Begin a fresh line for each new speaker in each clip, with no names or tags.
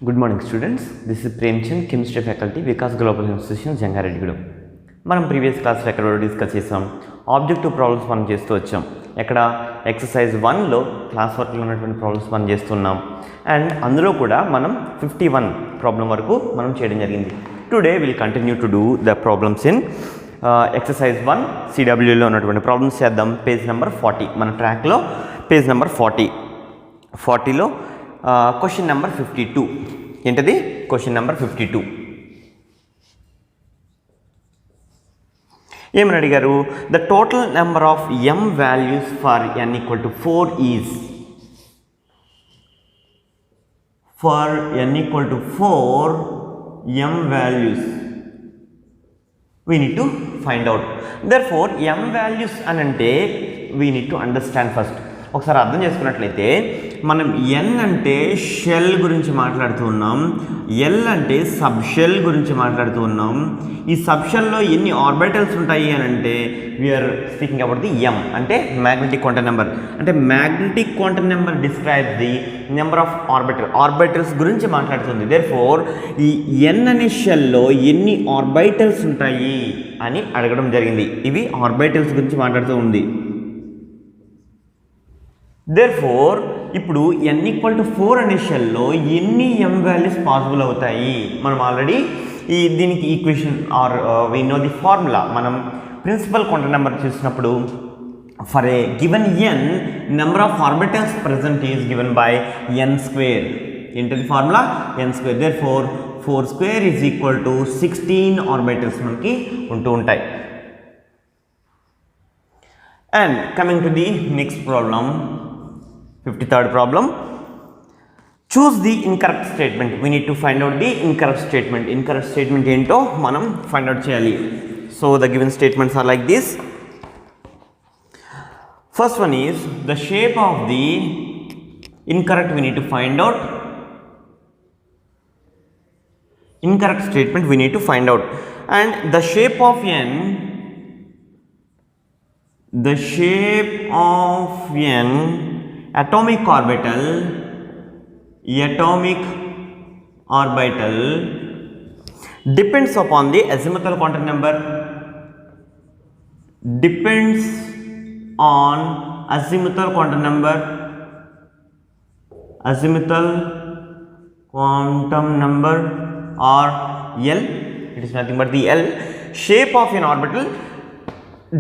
Good morning students. This is Premchand, Chemistry Faculty, Vikas Global Institution, Jangareddy. మనం previous క్లాస్లో ఎక్కడ discuss చేసాం, objective problems మనం చేస్తూ వచ్చాం. ఎక్కడ ఎక్సర్సైజ్ 1లో క్లాస్ వర్క్లో ఉన్నటువంటి ప్రాబ్లమ్స్ మనం చేస్తున్నాం. అండ్ అందులో కూడా మనం 51 ప్రాబ్లం వరకు మనం చేయడం జరిగింది. Today will continue to do the problems in exercise 1 సిడబ్ల్యూలో ఉన్నటువంటి ప్రాబ్లమ్స్ చేద్దాం. పేజ్ నెంబర్ 40 మన ట్రాక్లో పేజ్ నెంబర్ 40లో క్వశ్చన్ నెంబర్ 52. ఏంటది? Question number 52. ఏమని అడిగారు? The total number of m values for n equal to 4 is, for n equal to 4 m values we need to find out. Therefore m values అని అంటే we need to understand first. ఒకసారి అర్థం చేసుకున్నట్లయితే మనం n అంటే shell గురించి మాట్లాడుతూ ఉన్నాం, l అంటే సబ్ షెల్ గురించి మాట్లాడుతూ ఉన్నాం. ఈ సబ్ షెల్లో ఎన్ని ఆర్బిటల్స్ ఉంటాయి అని అంటే we are speaking about the m అంటే మ్యాగ్నెటిక్ క్వాంటం నెంబర్. అంటే magnetic quantum number describe the number of orbitals గురించి మాట్లాడుతుంది. దేర్ఫోర్ ఈ n అనే షెల్లో ఎన్ని ఆర్బిటల్స్ ఉంటాయి అని అడగడం జరిగింది. ఇవి ఆర్బిటల్స్ గురించి మాట్లాడుతూ ఉంది. దేర్ఫోర్ ఇప్పుడు n ఈక్వల్ టు 4 అనే షెల్లో ఎన్ని m వాల్యూస్ పాసిబుల్ అవుతాయి మనం ఆల్రెడీ దీనికి equation or we know the formula. మనం ప్రిన్సిపల్ క్వాంటం నెంబర్ చూసినప్పుడు for a given n number of orbitals present is given by n square. ఏంటది formula? n square. Therefore 4 square is equal to 16 orbitals మనకి ఉంటూ ఉంటాయి. And coming to the next problem, 53rd problem. Choose the incorrect statement. We need to find out the incorrect statement. Incorrect statement ఏంటో మనం find out చేయాలి. So the given statements are like this. First one is the shape of the incorrect. We need to find out. Incorrect statement we need to find out. And the shape of n, the shape of n atomic orbital depends upon the azimuthal quantum number. Depends on azimuthal quantum number. Azimuthal quantum number or L. It is nothing but the L. Shape of an orbital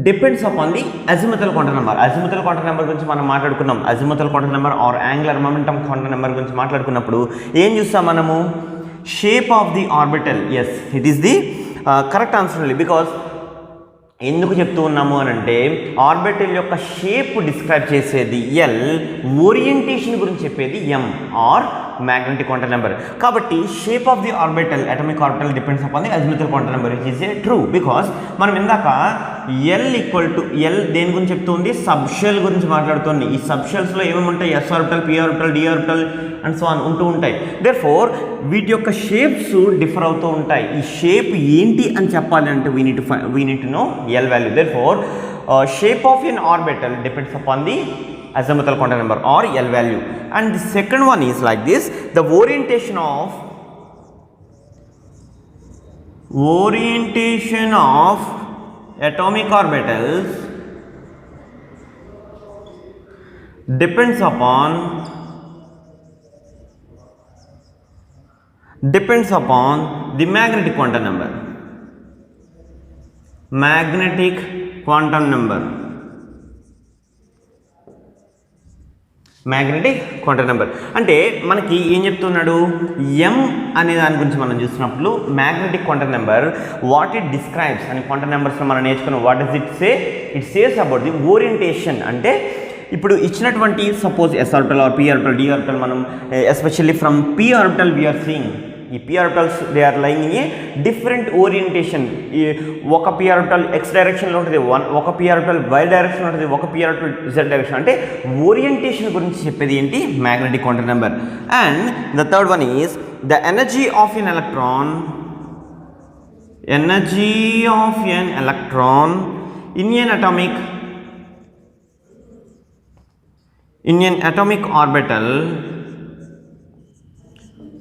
depends upon the azimuthal quantum number. Azimuthal quantum number గురించి మనం మాట్లాడుకున్నాం. Azimuthal quantum number or angular momentum quantum number గురించి మాట్లాడుకున్నప్పుడు ఏం చూస్తాం మనము? Shape of the orbital. Yes, it is the correct answer only. Because ఎందుకు చెప్తూ ఉన్నాము అని అంటే ఆర్బిటల్ యొక్క షేప్ డిస్క్రైబ్ చేసేది ఎల్, ఓరియంటేషన్ గురించి చెప్పేది m or magnetic quantum number. కాబట్టి shape of the orbital atomic orbital depends upon the azimuthal quantum number which is a true. Because మనం ఇందాక ఎల్ ఈక్వల్ టు ఎల్ దేని గురించి చెప్తుంది? సబ్ షెల్ గురించి మాట్లాడుతుంది. ఈ సబ్ షెల్స్లో ఏమేమి ఉంటాయి? S orbital, P orbital, D orbital and so on ఉంటూ ఉంటాయి. దేర్ఫోర్ వీటి యొక్క షేప్స్ డిఫర్ అవుతూ ఉంటాయి. ఈ షేప్ ఏంటి అని చెప్పాలి అంటే we need to no L value. Therefore shape of an orbital depends upon the azimuthal quantum number or L value. And the second one is like this: the orientation of atomic orbitals depends upon the magnetic quantum number. Magnetic quantum number. Magnetic quantum number అంటే మనకి ఏం చెప్తున్నాడు? ఎం అనే దాని గురించి మనం చూసినప్పుడు magnetic quantum number what it describes అని క్వాంటం నెంబర్స్లో మనం నేర్చుకున్నాం. What does it say? It says about the orientation. అంటే ఇప్పుడు ఇచ్చినటువంటి suppose s orbital or p orbital, D orbital, మనం especially from p orbital we are seeing ఈ p orbitals they are lying in a different orientation. ఒక p orbital x డైరెక్షన్లో ఉంటుంది, ఒక p orbital y direction ఉంటుంది, ఒక పి ఆర్బిటల్ జెడ్ డైరెక్షన్. అంటే orientation గురించి చెప్పేది ఏంటి? Magnetic quantum number. And the third one is the energy of an electron. Energy of an electron in an atomic in an atomic orbital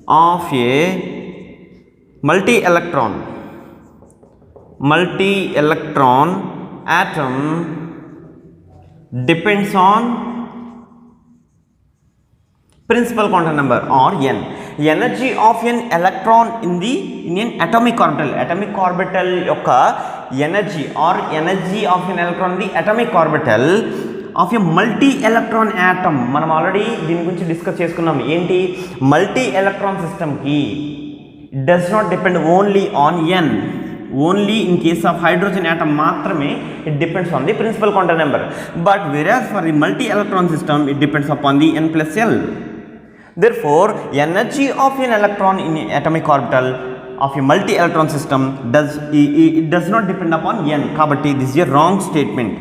of a multi-electron atom depends on principal quantum number or n. Energy of an electron in an atomic orbital యొక్క energy of an electron in the atomic orbital of a multi electron atom. మనం already దీని గురించి discuss చేసుకున్నాం. ఏంటి multi electron system కి does not depend only on n, only in case of hydrogen atom మాత్రమే it depends on the principal quantum number, but whereas for the multi electron system it depends upon the n plus l. Therefore energy of an electron in atomic orbital of a multi electron system does not depend upon n. Kabatti this is a wrong statement.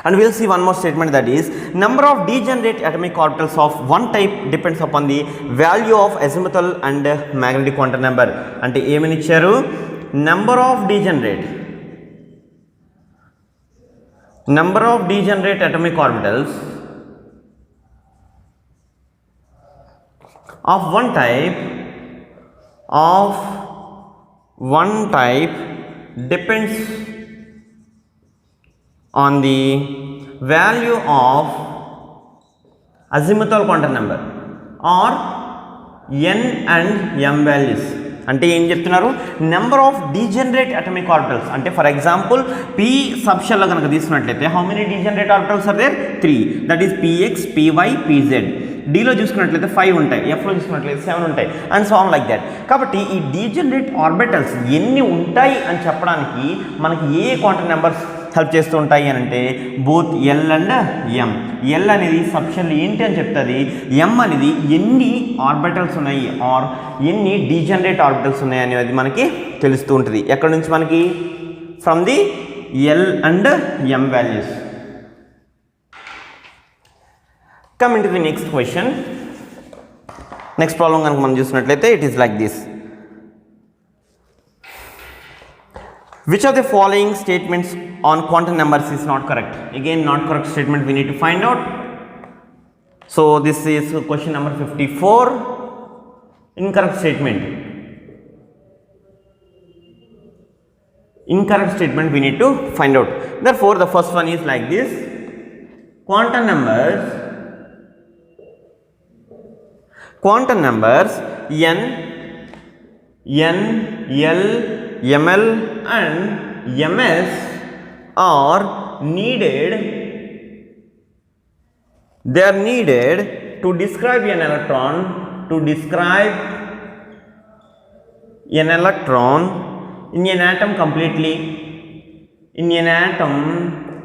And we will see one more statement, that is number of degenerate atomic orbitals of one type depends upon the value of azimuthal and magnetic quantum number. Ante emani icharu, number of degenerate atomic orbitals of one type depends on the value of azimuthal quantum number or n and m values. అంటే ఏం చెప్తున్నారు, number of degenerate atomic orbitals అంటే for example P సబ్షెల్లో కనుక తీసుకున్నట్లయితే how many degenerate orbitals are there 3, that is px py pz. డీలో చూసుకున్నట్లయితే 5 ఉంటాయి, ఎఫ్లో చూసుకున్నట్లయితే 7 ఉంటాయి and so on like that. కాబట్టి ఈ డీజనరేట్ ఆర్బిటల్స్ ఎన్ని ఉంటాయి అని చెప్పడానికి మనకి ఏ క్వాంటమ్ నెంబర్స్ హెల్ప్ చేస్తూ ఉంటాయి అని అంటే both L and M. L అనేది సబ్షెల్ ఏంటి అని చెప్తుంది, ఎం అనేది ఎన్ని ఆర్బిటల్స్ ఉన్నాయి ఆర్ ఎన్ని డీజనరేట్ ఆర్బిటల్స్ ఉన్నాయి అనేది మనకి తెలుస్తూ ఉంటుంది. ఎక్కడ నుంచి మనకి, from the L and M values. Coming to the next question, next problem కనుక మనం చూసినట్లయితే it is like this. Which of the following statements on quantum numbers is not correct? Again, not correct statement we need to find out. So this is question number 54. Incorrect statement we need to find out. Therefore the first one is like this: quantum numbers n, l, ml and ms are needed to describe an electron in an atom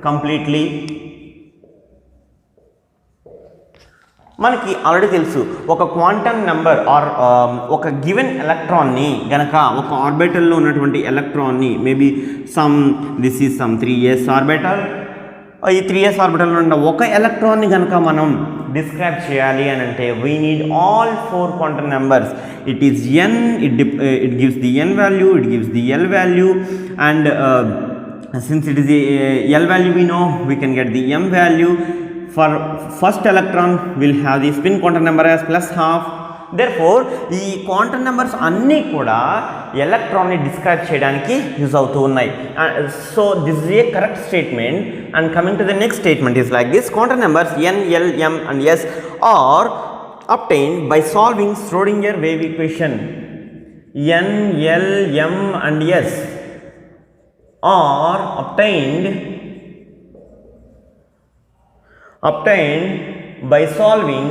completely. మనకి already తెలుసు, ఒక quantum number or ఒక given ఎలక్ట్రాన్ని గనక ఒక ఆర్బిటల్లో ఉన్నటువంటి ఎలక్ట్రాన్ని maybe this is some 3s orbital, ఈ 3s ఆర్బిటల్లో ఉన్న ఒక ఎలక్ట్రాన్ని గనక మనం డిస్క్రైబ్ చేయాలి అని అంటే we need all 4 quantum numbers. It is n, it gives the n value, it gives the l value, and since it is the l value we know, we can get the m value. For first electron will have the spin quantum number as +12. Therefore ఈ quantum numbers అన్నీ కూడా ఎలక్ట్రాన్ని describe చేయడానికి use అవుతూ ఉన్నాయి. So this is a correct statement. And coming to the next statement is like this: quantum numbers n, l, m and s are obtained by solving Schrödinger wave equation. n, l, m and s are obtained by solving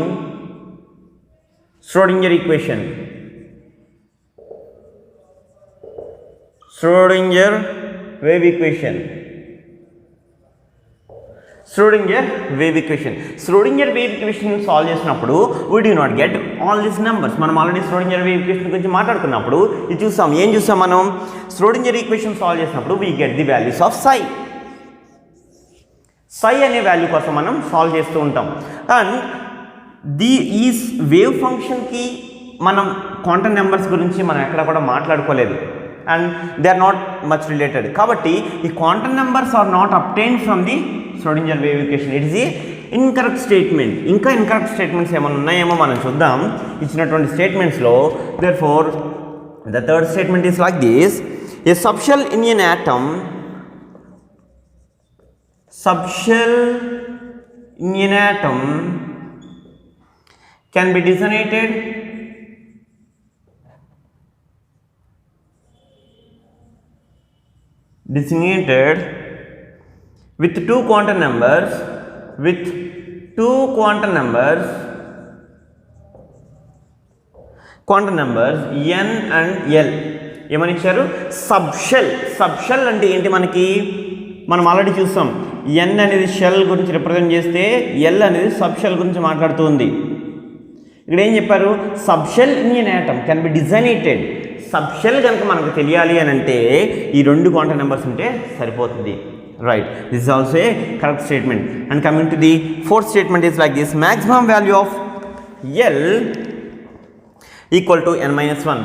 Schrödinger equation. Schrödinger wave equation. Schrödinger wave equation solve చేసినప్పుడు we do not get all these numbers. మనం already Schrödinger wave equation గురించి మాట్లాడుకున్నప్పుడు ఇది చూసాం. ఏం చూసాం మనం? Schrödinger equation solve చేసినప్పుడు we get the values of psi అనే వాల్యూ కోసం మనం సాల్వ్ చేస్తూ ఉంటాం. అండ్ ఈ వేవ్ ఫంక్షన్కి మనం క్వాంటమ్ నెంబర్స్ గురించి మనం ఎక్కడ కూడా మాట్లాడుకోలేదు and they are not much related. కాబట్టి ఈ quantum numbers are not obtained from the Schrödinger wave equation. It is a incorrect statement, ఇంకా ఇన్కరెక్ట్ స్టేట్మెంట్స్ ఏమైనా ఉన్నాయేమో మనం చూద్దాం ఇచ్చినటువంటి స్టేట్మెంట్స్లో. Therefore the third statement is like this: a subshell in an atom, subshell in an atom can be designated with two quantum numbers n and l. ఏమని ఇచ్చారు? Subshell అంటే ఏంటి? మనం ఆల్రెడీ చూస్తాం, n అనేది షెల్ గురించి రిప్రజెంట్ చేస్తే l అనేది సబ్షెల్ గురించి మాట్లాడుతుంది. ఇక్కడ ఏం చెప్పారు? Subshell in an atom can be designated. Subshell కనుక మనకు తెలియాలి అని అంటే ఈ రెండు క్వాంటం నెంబర్స్ ఉంటే సరిపోతుంది. Right, this is also a correct statement. And coming to the fourth statement is like this: maximum value of l equal to n minus 1.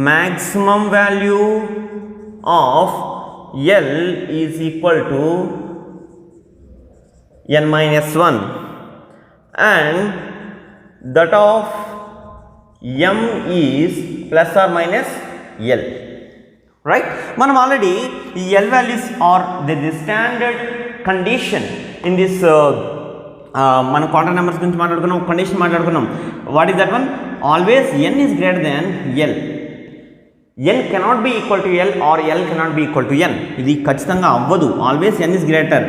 Maximum value of l is equal to n minus 1 and that of m is plus or minus l. Right? మనం already ఈ l values are the standard condition in this మన quantum numbers గురించి మాట్లాడుకున్నాం, ఒక condition మాట్లాడుకున్నాం. What is that one? Always n is greater than l. n cannot be equal to l or l cannot be equal to n. ఇది ఖచ్చితంగా అవ్వదు. Always n is greater.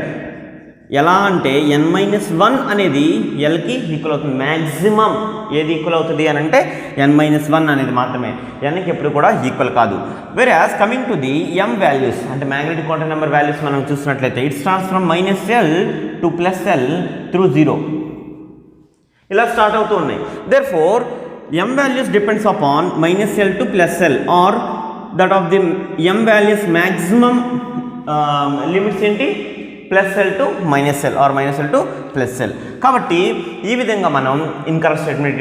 ఎలా అంటే n-1 అనేది lకి ఈక్వల్ అవుతుంది. మ్యాక్సిమం ఏది equal అవుతుంది అని అంటే n-1 అనేది మాత్రమే, nకి ఎప్పుడు కూడా ఈక్వల్ కాదు. వేరే as coming to the m values అంటే మ్యాగ్నెటిక్ క్వాంటం నెంబర్ వాల్యూస్ మనం చూసినట్లయితే it starts from -l to +l through 0 ఇలా స్టార్ట్ అవుతూ ఉన్నాయి. Therefore m values depends upon -l to +l or that of the m values maximum limits ఏంటి? +l to -l or -l to +l. కాబట్టి ఈ విధంగా మనం incorrect statement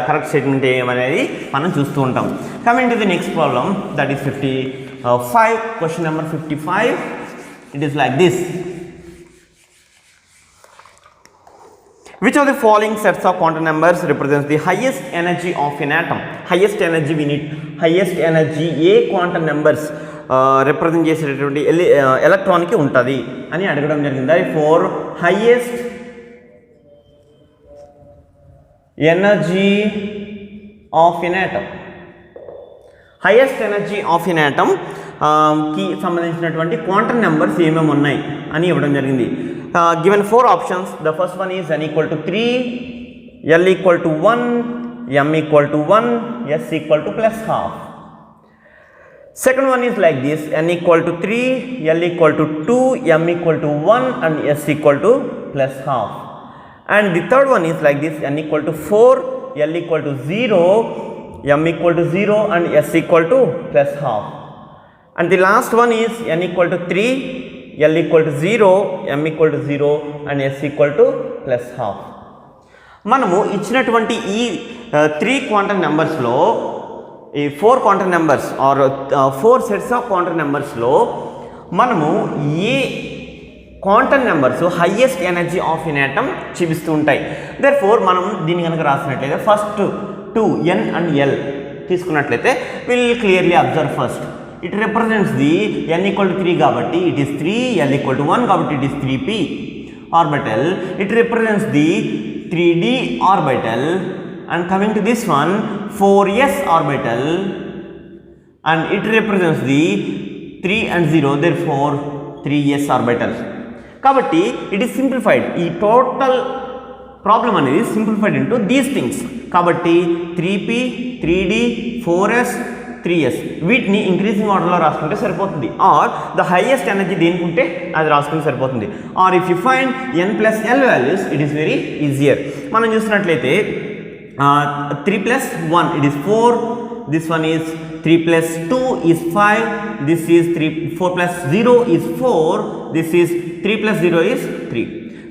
correct statement ఏమనేది మనం చూస్తూ ఉంటాం. Coming to the next problem, that is 55. Question number 55. It is like this: which of the following sets of quantum numbers represents the highest energy of an atom? Highest energy we need. Highest energy A quantum numbers represent చేసేటటువంటి ఎలక్ట్రాన్కి ఉంటుంది అని అడగడం జరిగింది. Four highest energy of an atom, highest energy of an atom కి సంబంధించినటువంటి quantum numbers ఏమేమి ఉన్నాయి అని ఇవ్వడం జరిగింది. Given 4 options. The first one is n equal to 3, l equal to 1, m equal to 1, s equal to +12. Second one is like this: n equal to 3, l equal to 2, m equal to 1 and s equal to +12. And the third one is like this: n equal to 4, l equal to 0, m equal to 0 and s equal to +12. And the last one is n equal to 3, l equal to 0, m equal to 0 and s equal to +12. మనము ఇచ్చినటువంటి ఈ 3 quantum నెంబర్స్లో ఈ 4 quantum numbers or 4 sets of quantum నెంబర్స్లో మనము ఏ quantum numbers highest energy of an atom చూపిస్తూ ఉంటాయి. దేర్ఫోర్ మనం దీన్ని కనుక రాసినట్లయితే ఫస్ట్ 2 n and l తీసుకున్నట్లయితే will clearly observe first it represents the n equal to 3 కాబట్టి it is 3, l equal to 1 కాబట్టి it is 3p orbital. It represents the 3d orbital. And coming to this one, 4s orbital and it represents the 3 and 0, therefore 3s orbital. కాబట్టి it is simplified. ఈ total problem అనేది simplified into these things. కాబట్టి 3p, 3d, 4s, 3s వీటిని increasing ఆర్డర్లో రాసుకుంటే సరిపోతుంది. Are the highest energy దేనికి ఉంటే అది రాసుకుంటే సరిపోతుంది. Or if you find n plus l values, it is very easier. మనం చూసినట్లయితే 3 plus 1 it is 4, this one is 3 plus 2 is 5, this is 4 plus 0 is 4, this is 3 plus 0 is 3.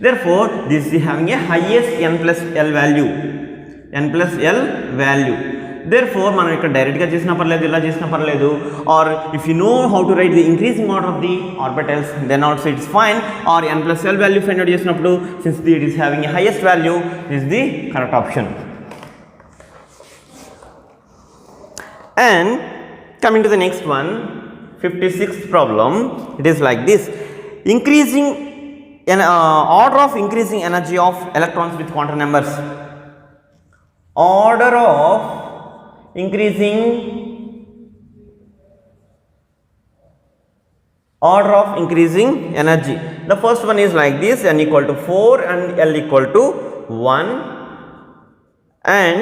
Therefore this is having a highest n plus l value, n plus l value. therefore మనం ఇక్కడ డైరెక్ట్గా చేసినా పర్లేదు, ఇలా చేసినా పర్లేదు, or if you know how to write the increasing order of the orbitals then also it's fine, or n plus l value find out చేసినప్పుడు since it is having a highest value is the correct option. And coming to the next one, 56th problem, it is like this: increasing order of increasing energy of electrons with quantum numbers. Order of increasing energy. The first one is like this: n equal to 4 and l equal to 1, and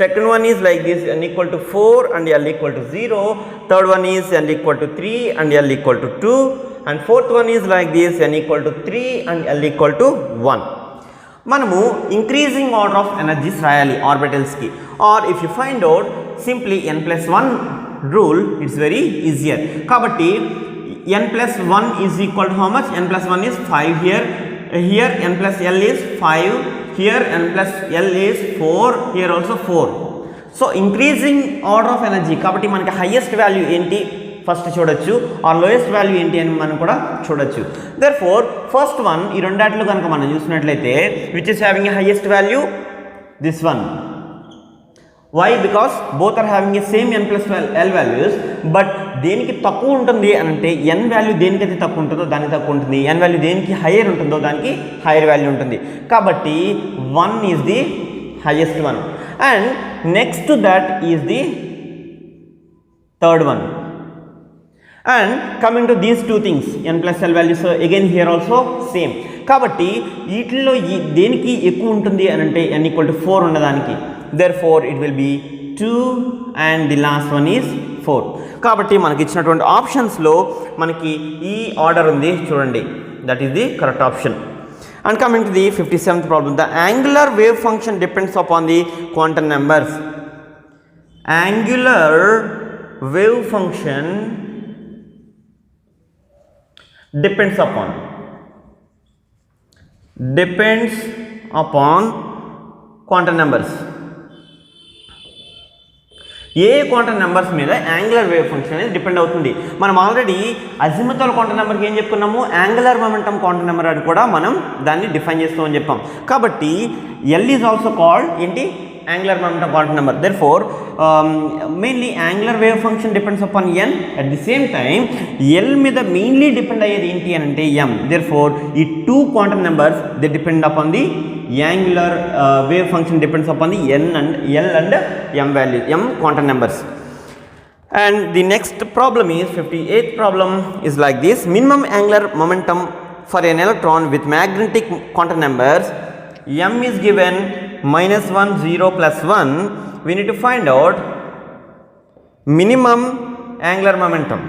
second one is like this: n equal to 4 and l equal to 0. Third one is l equal to 3 and l equal to 2, and fourth one is like this: n equal to 3 and l equal to 1. మనము increasing order of energies రాయాలి ఆర్బిటల్స్కి, or if you find out simply n+1 rule, it's very easier. కాబట్టి n+1 is equal to how much? n+1 is 5 here n plus l is 5, here n plus l is 4, here also 4. So increasing order of energy కాబట్టి మనకి highest value ఏంటి first చూడొచ్చు, are lowest value ఏంటి అని మనం కూడా చూడొచ్చు. Therefore first one, ఈ రెండాట్లు కనుక మనం చూసినట్లయితే which is having a highest value, this one. Why? Because both are having a same n plus l values, but దేనికి తక్కువ ఉంటుంది అని అంటే n వాల్యూ దేనికైతే తక్కువ ఉంటుందో దానికి తక్కువ ఉంటుంది, n వాల్యూ దేనికి హైయర్ ఉంటుందో దానికి హైయర్ వాల్యూ ఉంటుంది. కాబట్టి 1 is the highest one, and next to that is the third one. And coming to these two things, n plus l values again here also same. కాబట్టి వీటిల్లో దేనికి ఎక్కువ ఉంటుంది అని అంటే n equal to 4 ఉన్నదానికి, therefore it will be 2 and the last one is 4. కాబట్టి మనకి ఇచ్చినటువంటి ఆప్షన్స్లో మనకి ఈ ఆర్డర్ ఉంది చూడండి, that is the correct option. And coming to the 57th problem, the angular wave function depends upon the quantum numbers. Angular wave function depends upon quantum numbers. A quantum numbers మీద angular wave function అనేది depend అవుతుంది. మనం already azimuthal quantum నెంబర్కి ఏం చెప్పుకున్నాము, angular momentum quantum number అని కూడా మనం దాన్ని డిఫైన్ చేస్తామని చెప్పాం. కాబట్టి ఎల్ ఈజ్ ఆల్సో కాల్డ్ ఏంటి, angular momentum quantum number. Therefore mainly angular wave function depends upon n, at the same time L మీద మెయిన్లీ డిపెండ్ అయ్యేది ఏంటి అని అంటే m. దెర్ఫోర్ ఈ two quantum numbers they depend upon the angular wave function depends upon the n and l and m value, m quantum numbers. And the next problem is 58th problem is like this: minimum angular momentum for an electron with magnetic quantum numbers m is given -1 0 plus 1. We need to find out minimum angular momentum.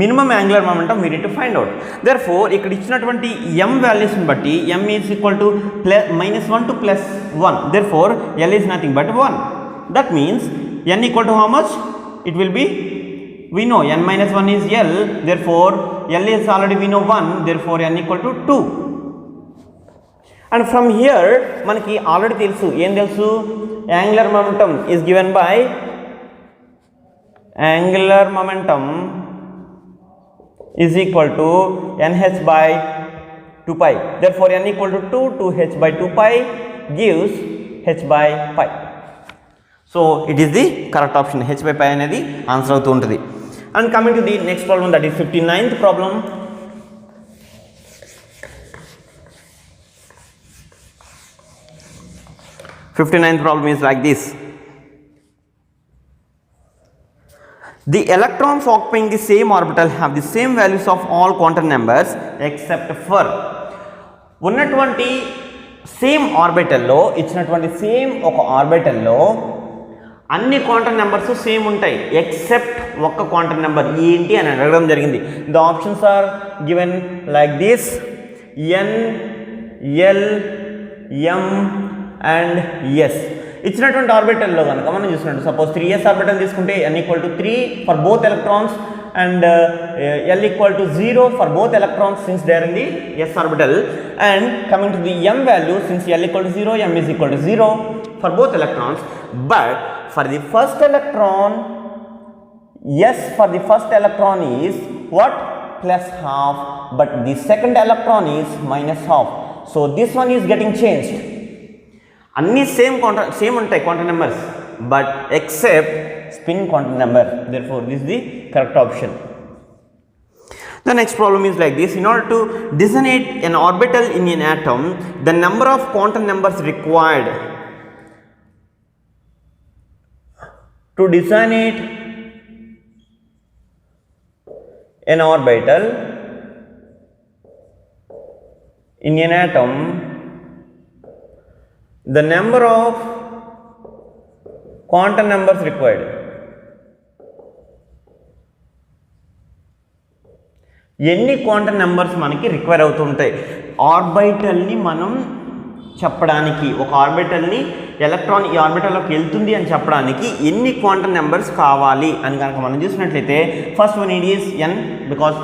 Minimum angular momentum we need to find out. Therefore ఇక్కడ ఇచ్చినటువంటి m వాల్యూస్ని బట్టి m is equal to -1 to +1. Therefore l is nothing but 1. That means n equal to how much? It will be, we know n minus 1 is l, therefore l is already we know 1, therefore n equal to 2. And from here మనకి already తెలుసు, ఏం తెలుసు, angular momentum is given by angular momentum is equal to nh by 2 pi. Therefore n equal to 2 to h by 2 pi gives h by pi. So it is the correct option, h by pi అనేది answer అవుతూ ఉంటుంది. And coming to the next problem, that is 59th problem. th problem is like this: the electrons occupying the same orbital have the same values of all quantum numbers except for. ఉన్నటువంటి same ఆర్బిటల్లో, ఇచ్చినటువంటి same ఒక ఆర్బిటల్లో అన్ని quantum numbers same ఉంటాయి except ఒక్క quantum number ఏంటి అని అడగడం జరిగింది. The options are given like this: n, l, m and s. ఇచ్చినటువంటి ఆర్బిటల్లో కనుక మనం చూసినట్టు సపోజ్ 3s ఆర్బిటల్ తీసుకుంటే n equal to 3 for both electrons, and L equal to 0 for both electrons since they are in the s orbital, and coming to the m value, since L equal to 0, m is equal to 0 for both electrons, but for the first electron, s for the first electron is what? Plus half, but the second electron is minus half. So this one is getting changed. Anni same untai quantum numbers, but except spin quantum number. Therefore this is the correct option. The next problem is like this: in order to designate an orbital in an atom, the number of quantum numbers required to designate an orbital in an atom, the number of quantum numbers required. ఎన్ని quantum numbers మనకి require అవుతుంటాయి ఆర్బిటల్ని మనం చెప్పడానికి, ఒక ఆర్బిటల్ని electron ఈ ఆర్బిటల్లోకి వెళ్తుంది అని చెప్పడానికి ఎన్ని క్వాంటమ్ నెంబర్స్ కావాలి అని కనుక మనం చూసినట్లయితే, first one need is n, because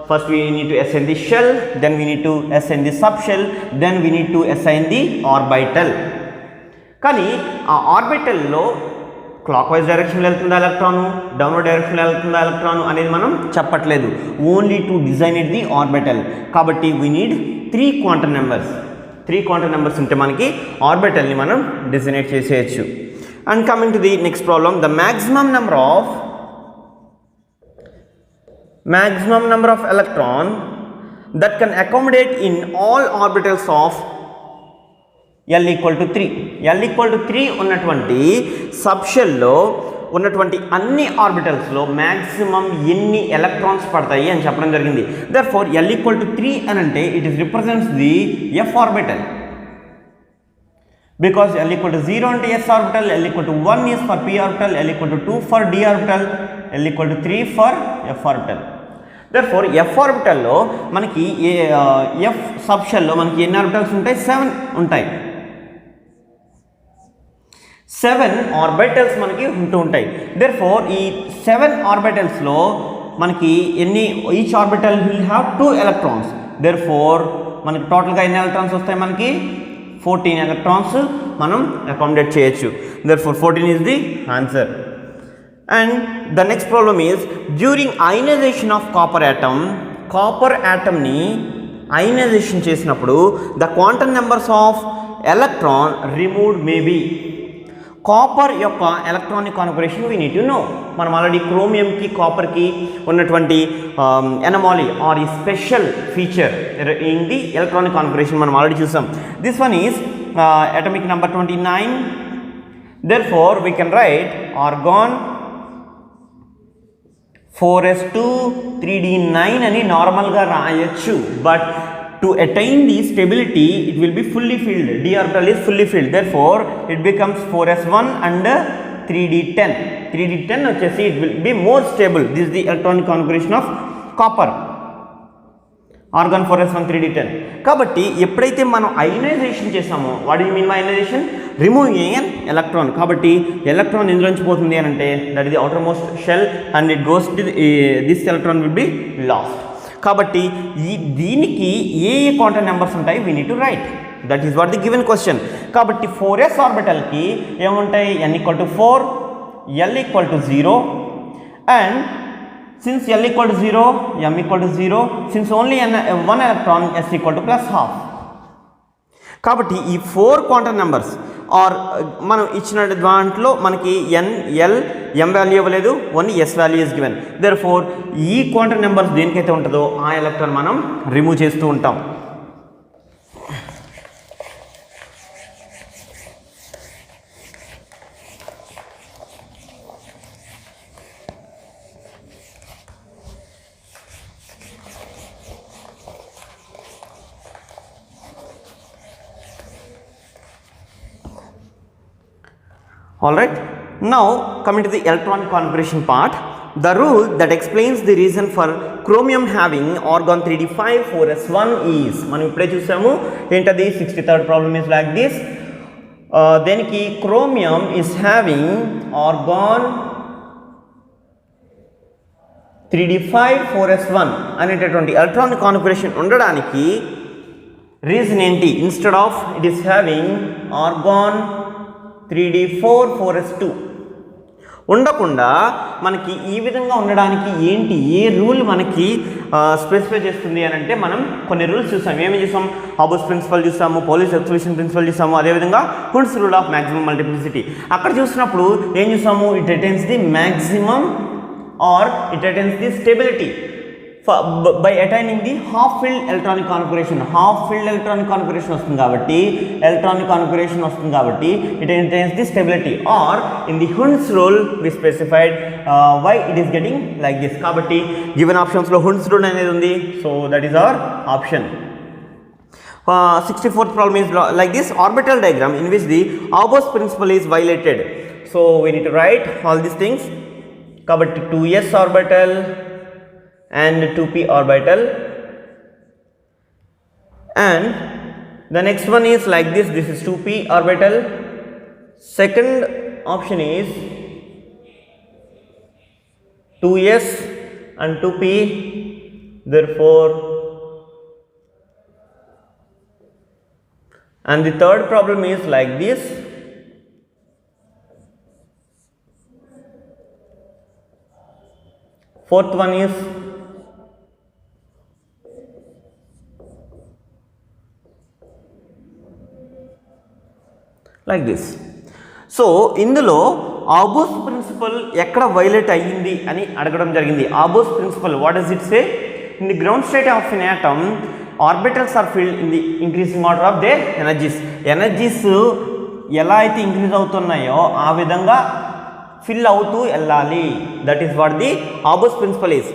first we need to assign the shell, then we need to assign the subshell, then we need to assign the orbital. కానీ ఆ ఆర్బిటల్లో క్లాక్ వైజ్ డైరెక్షన్లో వెళ్తుందా electron, downward డైరెక్షన్లో వెళ్తుందా electron అనేది మనం చెప్పట్లేదు, only to design it the orbital. కాబట్టి we need 3 quantum numbers. 3 quantum numbers ఉంటే మనకి ఆర్బిటల్ని మనం డిజైనేట్ చేసేయచ్చు. And coming to the next problem, the maximum number of electron that can accommodate in all orbitals of L equal to 3. L equal to 3 ఉన్నటువంటి సబ్షెల్లో ఉన్నటువంటి అన్ని ఆర్బిటల్స్లో maximum ఎన్ని electrons పడతాయి అని చెప్పడం జరిగింది. దర్ఫోర్ L equal to 3 అని అంటే it is represents the f orbital, because L equal to 0 అంటే s orbital, L equal to 1 is for p orbital, L equal to 2 for d orbital, L equal to 3 for f orbital. Therefore f orbital లో మనకి f subshell లో మనకి ఎన్ని orbitals ఉంటాయి? 7 ఉంటాయి. 7 orbitals మనకి ఉంటూ ఉంటాయి. Therefore ఈ 7 ఆర్బిటల్స్ లో మనకి ఎన్ని, each orbital will have 2 electrons. Therefore మనకి టోటల్గా ఎన్ని ఎలక్ట్రాన్స్ వస్తాయి? మనకి 14 ఎలక్ట్రాన్స్ మనం అకామిడేట్ చేయొచ్చు. Therefore 14 is the answer. And the next problem is, during ionization of copper atom ni ionization చేసినప్పుడు the quantum numbers of electron removed may be. Copper యొక్క electronic configuration we need to know. మనం ఆల్రెడీ క్రోమియంకి కాపర్కి ఉన్నటువంటి anomaly or ఈ special feature in the electronic configuration మనం ఆల్రెడీ చూసాం. This one is atomic number 29. therefore we can write argon 4s2 3d9 అని నార్మల్గా రాయొచ్చు. But to attain the stability it will be fully filled, d orbital is fully filled, therefore it becomes 4s1 and 3d10. 3d10 వచ్చేసి it will be more stable. This is the electronic configuration of copper, argon 4s1 3d10. కాబట్టి ఎప్పుడైతే మనం ionization చేసామో, what you mean by ionization? Removing an electron. కాబట్టి electron ఎందులోంచి పోతుంది అని అంటే that is the outer most shell and it goes to this electron will be lost. కాబట్టి దీనికి ఏ క్వాంటమ్ నెంబర్స్ ఉంటాయి? We need to write. That is what the given question. కాబట్టి 4s ఆర్బిటల్కి ఏముంటాయి? n equal to 4, L equal to 0, and since L equal to 0, m equal to 0, since only one electron, s equal to plus half. కాబట్టి ఈ 4 quantum numbers are మనం ఇచ్చిన దాంట్లో మనకి n, l, m value ఇవ్వలేదు, only s value is given. Therefore ఈ quantum numbers దేనికైతే ఉంటుందో ఆ ఎలక్ట్రాన్ మనం రిమూవ్ చేస్తూ ఉంటాం. Alright, now coming to the electron configuration part, the rule that explains the reason for chromium having argon 3d5 4s1 is, మనం ఇప్పుడే చూసాము ఏంటది? 63rd problem is like this. దేనికి chromium is having argon 3d5 4s1 అనేటటువంటి electronic configuration ఉండడానికి reason ఏంటి? Instead of it is having organ 3d4 4s2 ఉండకుండా మనకి ఈ విధంగా ఉండడానికి ఏంటి, ఏ రూల్ మనకి స్పెసిఫై చేస్తుంది అని అంటే మనం కొన్ని రూల్స్ చూసాం. ఏమి చూసాం? హాబోస్ ప్రిన్సిపల్ చూసాము, పోలీస్ ఎక్స్క్లూషన్ ప్రిన్సిపల్ చూసాము, అదేవిధంగా హుండ్స్ రూల్ ఆఫ్ మ్యాక్సిమం మల్టిప్లిసిటీ. అక్కడ చూసినప్పుడు ఏం చూసాము? It attains the maximum or it attains the stability by attaining the half filled electronic configuration. Half filled electronic configuration వస్తుంది కాబట్టి electronic configuration వస్తుంది కాబట్టి it attains the stability, or in the Hund's rule we specified why it is getting like this. కాబట్టి given options లో Hund's rule అనేది ఉంది, so that is our option. 64th problem is like this: orbital diagram in which the Auber's principle is violated. So we need to write all these things. కాబట్టి 2s orbital and 2p orbital, and the next one is like this. This is 2p orbital. Second option is 2s and 2p, therefore, and the third problem is like this. Fourth one is like this. So ఇందులో aufbau principle ఎక్కడ violate అయ్యింది అని అడగడం జరిగింది. Aufbau principle, what does it say? In the ground state of an atom orbitals are filled in the increasing order of their energies. Energies ఎలా అయితే increase అవుతున్నాయో ఆ విధంగా ఫిల్ అవుతూ వెళ్ళాలి. That is what the aufbau principle is.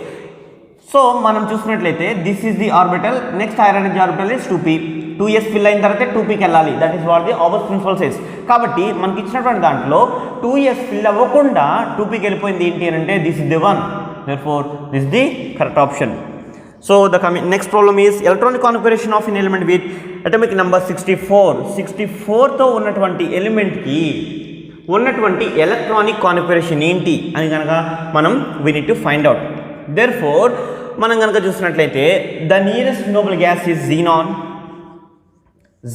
So మనం చూసుకున్నట్లయితే this is the orbital, next higher energy orbital is 2p. 2s fill అయిన తర్వాత 2pకి వెళ్ళాలి. That is what the aufbau principle says. కాబట్టి మనకి ఇచ్చినటువంటి దాంట్లో 2s ఫిల్ అవ్వకుండా 2pకి వెళ్ళిపోయింది ఏంటి అని అంటే this is the one. Therefore this is the correct option. So the next problem is electronic configuration of an element with atomic number 64. 64తో ఉన్నటువంటి ఎలిమెంట్కి ఉన్నటువంటి ఎలక్ట్రానిక్ కాన్ఫిగరేషన్ ఏంటి అని కనుక మనం we need to find out. Therefore మనం కనుక చూసినట్లయితే the nearest noble gas is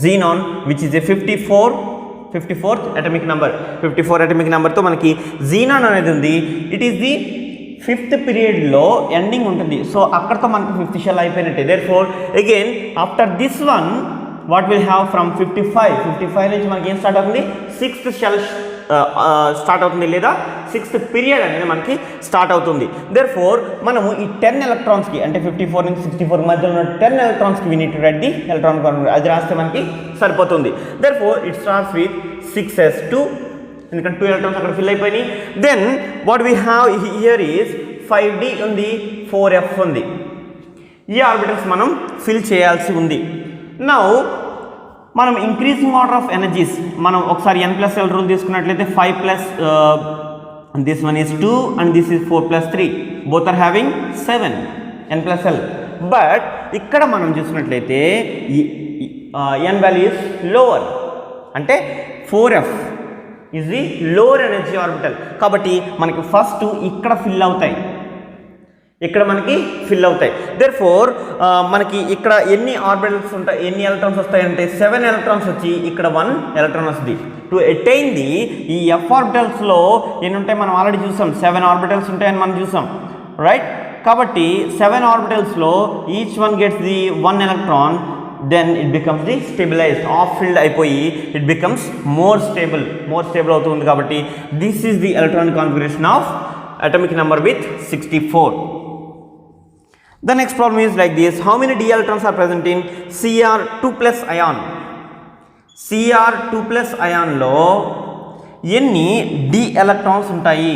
xenon which is a 54th atomic number. 54 atomic నెంబర్తో మనకి xenon అనేది ఉంది. ఇట్ ఈస్ ది 5th పీరియడ్లో ఎండింగ్ ఉంటుంది. సో అక్కడతో మనకి 5th షెల్ అయిపోయినట్టే. Therefore again after this one what will have from 55 నుంచి మనకి ఏం స్టార్ట్ అవుతుంది? 6th షెల్ స్టార్ట్ అవుతుంది, లేదా 6th పీరియడ్ అనేది మనకి స్టార్ట్ అవుతుంది. దేర్ఫోర్ మనము ఈ 10 ఎలక్ట్రాన్స్కి, అంటే 54 నుంచి 64 మధ్యలో ఉన్న 10 ఎలక్ట్రాన్స్కి we need to write the electronic configuration. అది రాస్తే మనకి సరిపోతుంది. Therefore it starts with 6s2, ఎందుకంటే 2 ఎలక్ట్రాన్స్ అక్కడ ఫిల్ అయిపోయినాయి. Then what we have here is 5d ఉంది, 4f ఉంది. ఈ ఆర్బిటల్స్ మనం ఫిల్ చేయాల్సి ఉంది. నౌ మనం ఇంక్రీజింగ్ ఆర్డర్ ఆఫ్ ఎనర్జీస్, మనం ఒకసారి n+l రూల్ తీసుకున్నట్లయితే 5 plus this one is 2 and this is 4 plus 3, both are having 7 n+l. But ఇక్కడ మనం చూసినట్లయితే n వాల్యూ ఈజ్ లోవర్, అంటే 4f is the lower energy orbital. కాబట్టి మనకి ఫస్ట్ ఇక్కడ ఫిల్ అవుతాయి, ఇక్కడ మనకి ఫిల్ అవుతాయి. దేర్ఫోర్ మనకి ఇక్కడ ఎన్ని ఆర్బిటల్స్ ఉంటాయి, ఎన్ని ఎలక్ట్రాన్స్ వస్తాయంటే 7 ఎలక్ట్రాన్స్ వచ్చి ఇక్కడ 1 ఎలక్ట్రాన్ వస్తుంది. టు అటైన్ ది ఈ ఎఫ్ ఆర్బిటల్స్లో ఎన్ని ఉంటాయి మనం ఆల్రెడీ చూసాం, 7 ఆర్బిటల్స్ ఉంటాయని మనం చూసాం, రైట్? కాబట్టి 7 ఆర్బిటల్స్లో each one gets the 1 electron, then it becomes the stabilised, half filled అయిపోయి ఇట్ బికమ్స్ మోర్ స్టేబుల్ అవుతుంది. కాబట్టి this is the electronic configuration of atomic number with 64. The next problem is like this: how many d electrons are present in Cr2 plus ion? Cr2 plus ion లో ఎన్ని d electrons ఉంటాయి?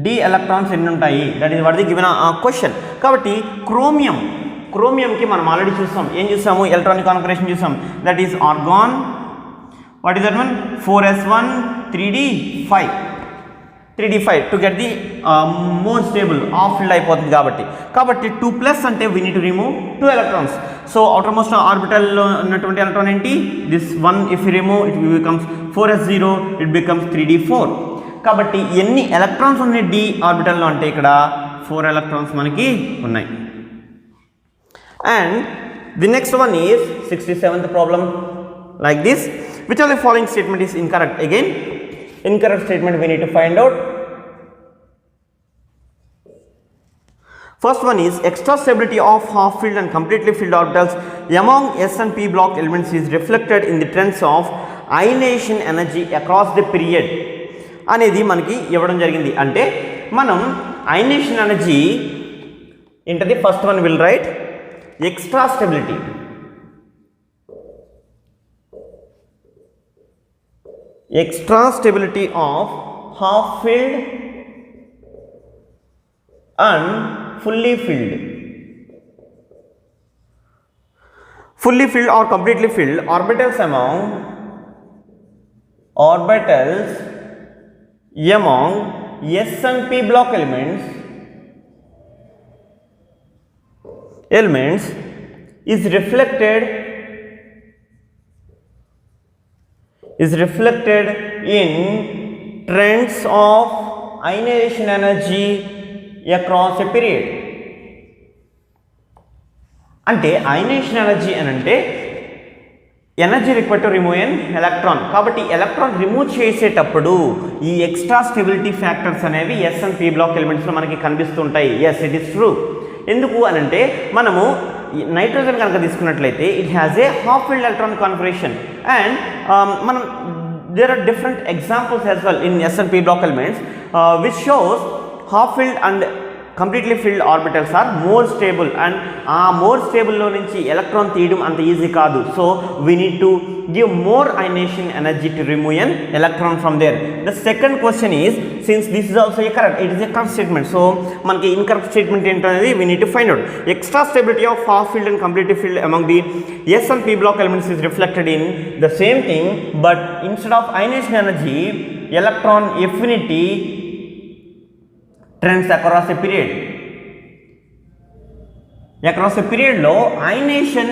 d electrons ఎన్ని ఉంటాయి? That is what the given question. కాబట్టి క్రోమియంకి మనం ఆల్రెడీ చూసాం, ఏం చూసాము? ఎలక్ట్రానిక్ కాన్ఫిగరేషన్ చూసాం. That is argon, what is that one? 4s1 3d5 to get the more stable, half filled అయిపోతుంది. కాబట్టి 2 ప్లస్ అంటే we need to remove 2 electrons. So outermost ఆర్బిటల్లో ఉన్నటువంటి ఎలక్ట్రాన్ ఏంటి? This 1 if you remove it becomes 4s0, it becomes 3d4. కాబట్టి ఎన్ని electrons ఉన్నాయి d ఆర్బిటల్లో అంటే ఇక్కడ 4 electrons మనకి ఉన్నాయి. And the next one is 67th problem like this. Which of the following statement is incorrect? Again, incorrect statement we need to find out. First one is extra stability of half filled and completely filled orbitals among S and P block elements is reflected in the trends of ionization energy across the period అనేది మనకి ఇవ్వడం జరిగింది. అంటే మనం ionization energy ఏంటది? First one will write extra stability. Extra stability of half filled and fully filled. Fully filled or completely filled orbitals among S and P block elements is reflected in trends of ionization energy across a period. అంటే ionization energy అని అంటే energy required to remove an electron. కాబట్టి electron remove చేసేటప్పుడు ఈ extra stability factors అనేవి s and p block ఎలిమెంట్స్లో మనకి కనిపిస్తుంటాయి. Yes, it is true. ఎందుకు అని అంటే మనము నైట్రోజన్ కనుక తీసుకున్నట్లయితే it has a half filled electron configuration and మనం there are different examples as well in S and P block elements which shows half filled and completely filled orbitals are more stable and more stable లో నుంచి electron తీయడం అంత easy కాదు. So we need to give more ionization energy to remove an electron from there. The second question is, since this is also a correct, it is a correct statement, so మనకి incorrect statement ఏంటనేది we need to find out. Extra stability of half filled and completely filled among the S and P block elements is reflected in the same thing, but instead of ionization energy, electron affinity trends across a period. Across a period లో ionization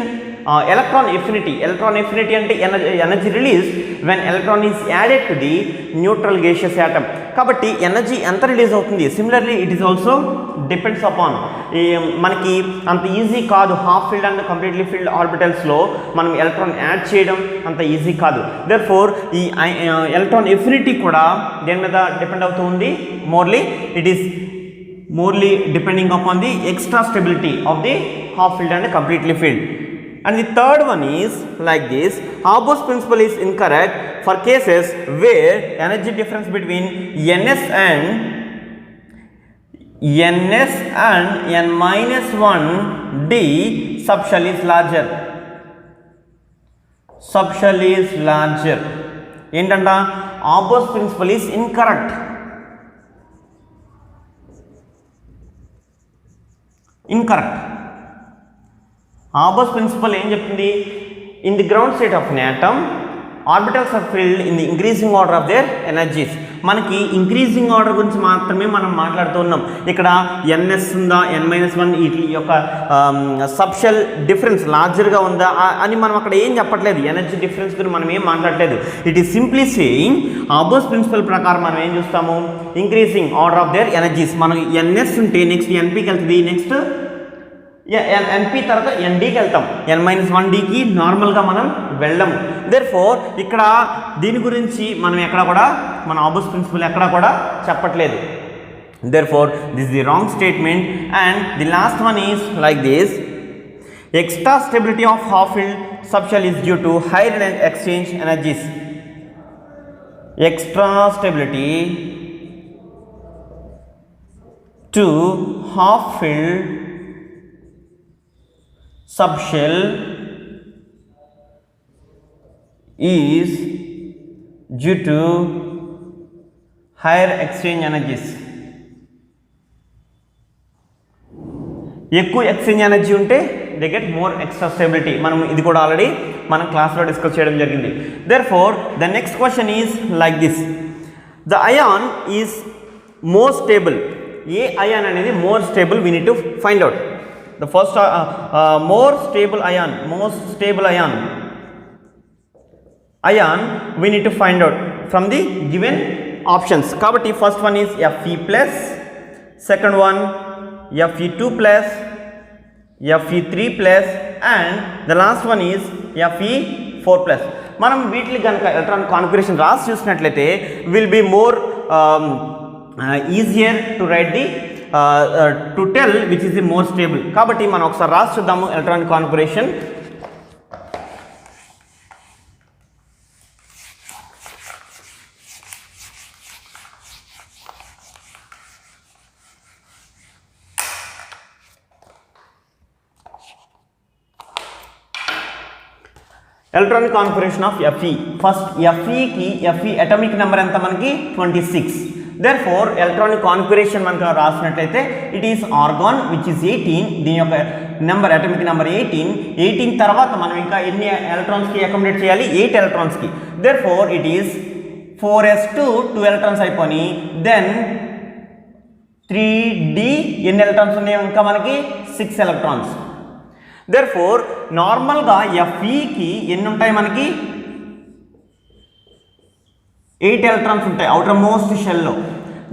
electron affinity అంటే energy release when electron is added to the neutral gaseous atom. కాబట్టి energy ఎంత release అవుతుంది? Similarly it is also depends upon. మనకి అంత easy కాదు half filled and completely filled ఆర్బిటల్స్లో మనం ఎలక్ట్రాన్ యాడ్ చేయడం అంత ఈజీ కాదు. దేర్ఫోర్ ఈ ఎలక్ట్రాన్ ఎఫినిటీ కూడా దేని మీద డిపెండ్ అవుతుంది? It is morely depending upon the extra stability of the half filled and completely filled. And the third one is like this. Haber's principle is incorrect for cases where energy difference between ns and n minus 1 d subshell is larger. ఏంటంట? Haber's principle is incorrect. Haber's principle ఏం చెప్తుంది? In the ground state of an atom, orbitals are filled in the increasing order of their energies. మనకి increasing order గురించి మాత్రమే మనం మాట్లాడుతున్నాం. ఇక్కడ ns ఉందా, n-1 వీటి యొక్క సబ్షెల్ డిఫరెన్స్ లార్జర్గా ఉందా అని మనం అక్కడ ఏం చెప్పట్లేదు. ఎనర్జీ డిఫరెన్స్ గురించి మనం ఏం మాట్లాడలేదు. It is simply saying aufbau's principle ప్రకారం మనం ఏం చూస్తాము? Increasing order of their energies. మనకి ns ఉంటే నెక్స్ట్ npకి వెళ్తుంది, నెక్స్ట్ ఎన్పి తర్వాత ఎన్డీకి వెళ్తాం, n-1dకి నార్మల్గా మనం వెళ్ళము. దేర్ఫోర్ ఇక్కడ దీని గురించి మనం ఎక్కడ కూడా మన హాబర్స్ ప్రిన్సిపల్ ఎక్కడ కూడా చెప్పట్లేదు. Therefore this the wrong statement. And the last one is like this. Extra stability of half filled subshell is due to higher exchange energies. Extra stability to half filled subshell is due to higher exchange energies. ఎక్కువ exchange energy ఉంటే they get more extra stability. మనం ఇది కూడా already మనం క్లాస్లో discuss చేయడం జరిగింది. Therefore the next question is like this. The ion is more stable. A ion అనేది more stable? We need to find out. The first more stable ion we need to find out from the given options. Kabatti first one is Fe plus, second one Fe2 plus, Fe3 plus, and the last one is Fe4 plus. మనం వీటిని కనుక electronic configuration రాసి చూసినట్లయితే will be more easier to write the to tell which is the more stable. కాబట్టి మనం ఒకసారి రాసి చూద్దాము electronic configuration. Electronic configuration of Fe. First Feకి Fe అటామిక్ నెంబర్ ఎంత మనకి 26. దేర్ఫోర్ ఎలక్ట్రానిక్ కాన్ఫిగరేషన్ మనకు రాసినట్లయితే it is argon which is 18. దీని యొక్క నెంబర్ అటామిక్ నెంబర్ 18 తర్వాత మనం ఇంకా ఎన్ని ఎలక్ట్రాన్స్కి అకామిడేట్ చేయాలి? 8 ఎలక్ట్రాన్స్కి. Therefore it is 4s2 2 electrons అయిపోయి దెన్ 3d ఎన్ని ఎలక్ట్రాన్స్ ఉన్నాయి ఇంకా మనకి 6 ఎలక్ట్రాన్స్. దేర్ఫోర్ నార్మల్గా Feకి ఎన్ని ఉంటాయి మనకి 8 ఎలక్ట్రాన్స్ ఉంటాయి అవుటర్ మోస్ట్ షెల్లో.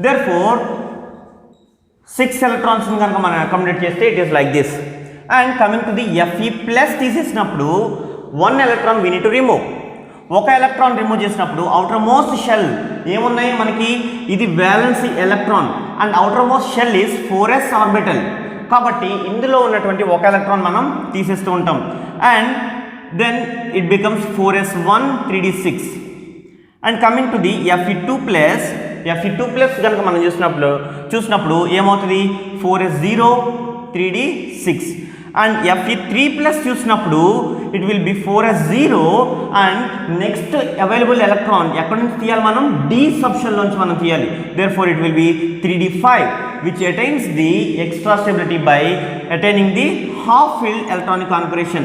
దేర్ఫోర్ 6 ఎలక్ట్రాన్స్ కనుక మనం అకామిడేట్ చేస్తే it is like this. And coming to the Fe plus తీసేసినప్పుడు 1 electron we need to remove. ఒక ఎలక్ట్రాన్ రిమూవ్ చేసినప్పుడు అవుటర్ మోస్ట్ షెల్ ఏమున్నాయి మనకి? ఇది valency electron and outer most shell is 4s orbital. కాబట్టి ఇందులో ఉన్నటువంటి ఒక ఎలక్ట్రాన్ మనం తీసేస్తూ ఉంటాం and then it becomes 4s1 3d6. అండ్ కమింగ్ టు ది Fe2 ప్లస్ కనుక మనం చూసినప్పుడు ఏమవుతుంది? 4s0 3d6. And Fe3 plus చూసినప్పుడు it will be 4s0 and next available electron ఎక్కడి నుంచి తీయాలి? మనం d సబ్షెల్ నుంచి మనం తీయాలి. Therefore it will be 3d5 which attains the extra stability by attaining the half filled electronic configuration.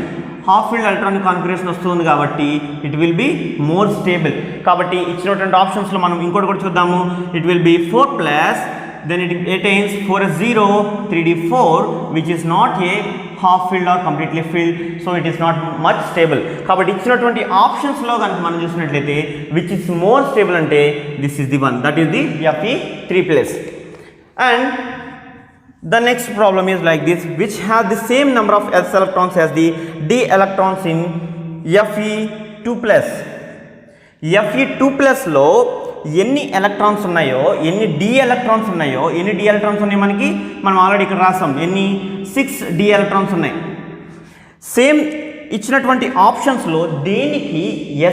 Half field electronic configuration వస్తుంది కాబట్టి it will be more stable. కాబట్టి ఇచ్చినటువంటి ఆప్షన్స్లో మనం ఇంకోటి కూడా చూద్దాము. It will B 4 plus then it attains 4s0 3d4 which is not a half filled or completely filled, so it is not much stable. కాబట్టి ఇచ్చినటువంటి ఆప్షన్స్లో కనుక మనం చూసినట్లయితే which is more stable అంటే this is the one, that is the Fe3 plus. And the next problem is like this, which have the same number of s electrons as the d electrons in Fe2 plus. Fe2 plus లో ఎన్ని electrons ఉన్నాయో, ఎన్ని d electrons ఉన్నాయో, ఎన్ని d electrons ఉన్నాయి మనకి? మనం already ఇక్కడ రాసాం. ఎన్ని? 6 d ఎలక్ట్రాన్స్ ఉన్నాయి. సేమ్ ఇచ్చినటువంటి ఆప్షన్స్లో దేనికి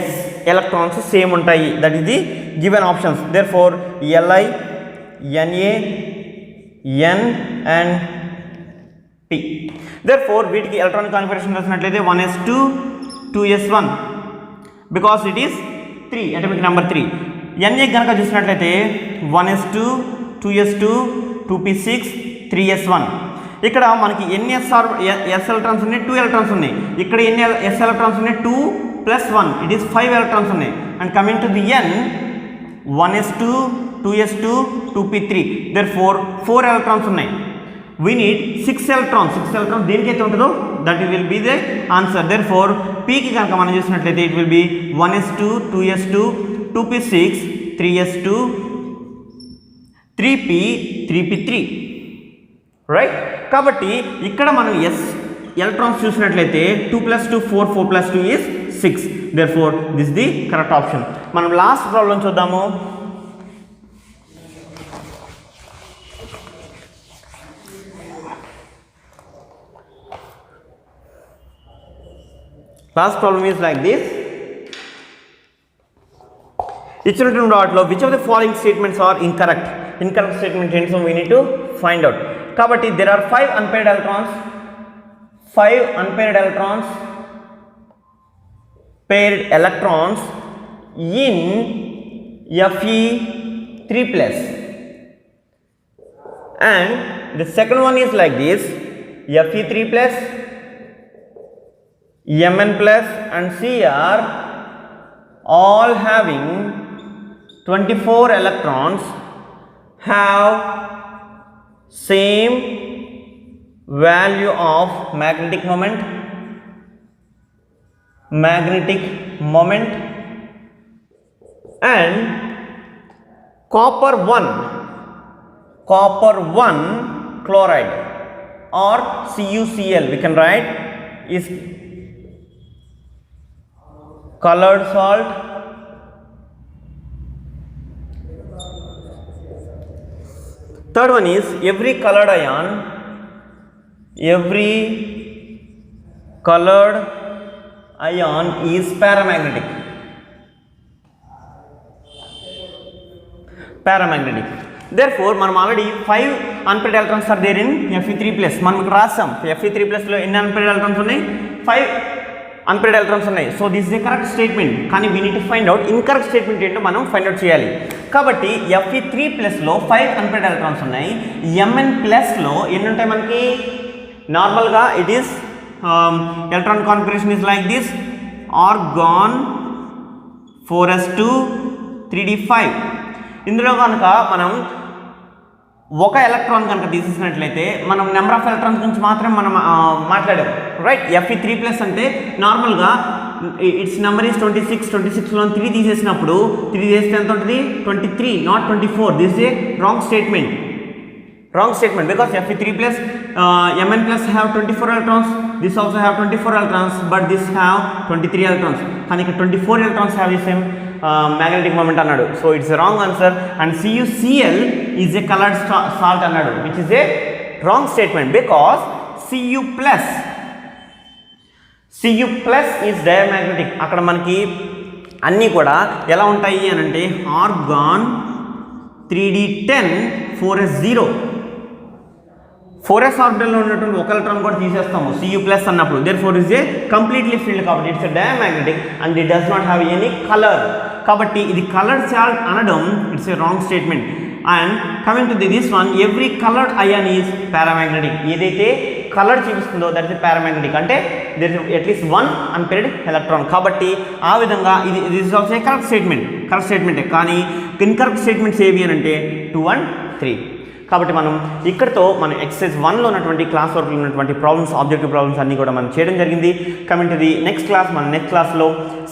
s ఎలక్ట్రాన్స్ సేమ్ ఉంటాయి? That is the given options. Therefore Li, Na, N and P. Therefore వీటికి ఎలక్ట్రానిక్ కాన్ఫిగరేషన్ రాసినట్లయితే 1s2 2s1 because it is 3 atomic number 3. Na కనుక చూసినట్లయితే 1s2 2s2 2p6 3s1. ఇక్కడ మనకి ఎన్ని s ఎలక్ట్రాన్స్ ఉన్నాయి? 2 electrons ఉన్నాయి. ఇక్కడ ఎన్ని s ఎలక్ట్రాన్స్ ఉన్నాయి? 2 plus 1 it is 5 ఎలక్ట్రాన్స్ ఉన్నాయి. And coming to the N 1s2 2s2 2p3 therefore 4 electrons ఉన్నాయి. we need 6 ఎలక్ట్రాన్స్ దేనికైతే ఉంటుందో that will be the answer. therefore p కి కనుక మనం చూసినట్లయితే it will be 1s2 2s2 2p6 3s2 3p 3p3 right. కాబట్టి ఇక్కడ మనం s ఎలక్ట్రాన్స్ చూసినట్లయితే 2 plus 2 4 4 plus 2 is 6. therefore this is the correct option. మనం లాస్ట్ ప్రాబ్లం చూద్దాము. Last problem is like this. ఇచ్చినటువంటి వాటిలో which of the following statements are incorrect? Incorrect statement ఏంటో we need to find out. కాబట్టి there are 5 unpaired electrons, paired electrons in Fe3 plus. And the second one is like this, Fe3 plus, Mn plus and Cr all having 24 electrons have same value of magnetic moment and copper 1 chloride or CuCl, we can write is colored salt. Third one is every colored ion is paramagnetic. Therefore మనం already 5 unpaired electrons are there in Fe3+. మనం ఇక్కడ రాసాం Fe3+ లో ఎన్ని unpaired electrons ఉన్నాయి? 5 unpaired electrons ఉన్నాయి. So this is a correct statement. కానీ we need to find out incorrect statement ఏంటో మనం ఫైండ్ అవుట్ చేయాలి. కాబట్టి Fe3+ లో 5 unpaired electrons ఉన్నాయి. Mn+ లో ఎన్ని ఉంటాయి మనకి? నార్మల్గా it is electron configuration is like this: argon 4s2 3d5. ఇందులో కనుక మనం ఒక ఎలక్ట్రాన్ కనుక తీసేసినట్లయితే మనం నెంబర్ ఆఫ్ ఎలక్ట్రాన్స్ గురించి మాత్రమే మనం మాట్లాడాం, రైట్? Fe3+ అంటే నార్మల్గా ఇట్స్ నెంబర్ ఈస్ 26లో 3 తీసేసినప్పుడు 3 చేస్తే ఎంత ఉంటుంది? 23, not 24. This is A wrong statement because Fe3+, Mn+ have 24 electrons, this also have 24 electrons, but this have 23 electrons. కానీ ఇక్కడ 24 electrons have the same magnetic moment అన్నాడు. So it's a wrong answer. And CuCl is a colored salt అన్నాడు, which is a wrong statement because Cu plus is diamagnetic. అక్కడ మనకి అన్నీ కూడా ఎలా ఉంటాయి అని అంటే argon 3d10 4s0. 4s ఆర్బిటల్లో ఉన్నటువంటి ఒక ఎలక్ట్రాన్ కూడా తీసేస్తాము Cu+ అన్నప్పుడు. Therefore is a completely filled కాబట్టి it's a diamagnetic and it does not have any colour. కాబట్టి ఇది కలర్డ్ సాల్ట్ అనడం it's a wrong statement. And coming to this one, every coloured ion is paramagnetic. ఏదైతే colour చూపిస్తుందో that is paramagnetic, అంటే there is at least 1 unpaired electron. కాబట్టి ఆ విధంగా ఇది ఇస్ ఆల్సో ఏ కరెక్ట్ స్టేట్మెంటే. కానీ ఇన్కరెక్ట్ స్టేట్మెంట్స్ ఏవి అని అంటే 2 and 3. కాబట్టి మనం ఇక్కడతో మన ఎక్సర్సైజ్ 1లో ఉన్నటువంటి క్లాస్ వర్క్లో ఉన్నటువంటి ప్రాబ్లమ్స్, ఆబ్జెక్టివ్ ప్రాబ్లమ్స్ అన్నీ కూడా మనం చేయడం జరిగింది. Coming to the next class, మన నెక్స్ట్ క్లాస్లో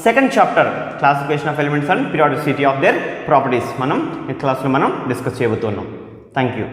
second chapter classification of elements and periodicity of their properties మనం నెక్స్ట్ క్లాస్లో మనం డిస్కస్ చేయబోతున్నాం. Thank you.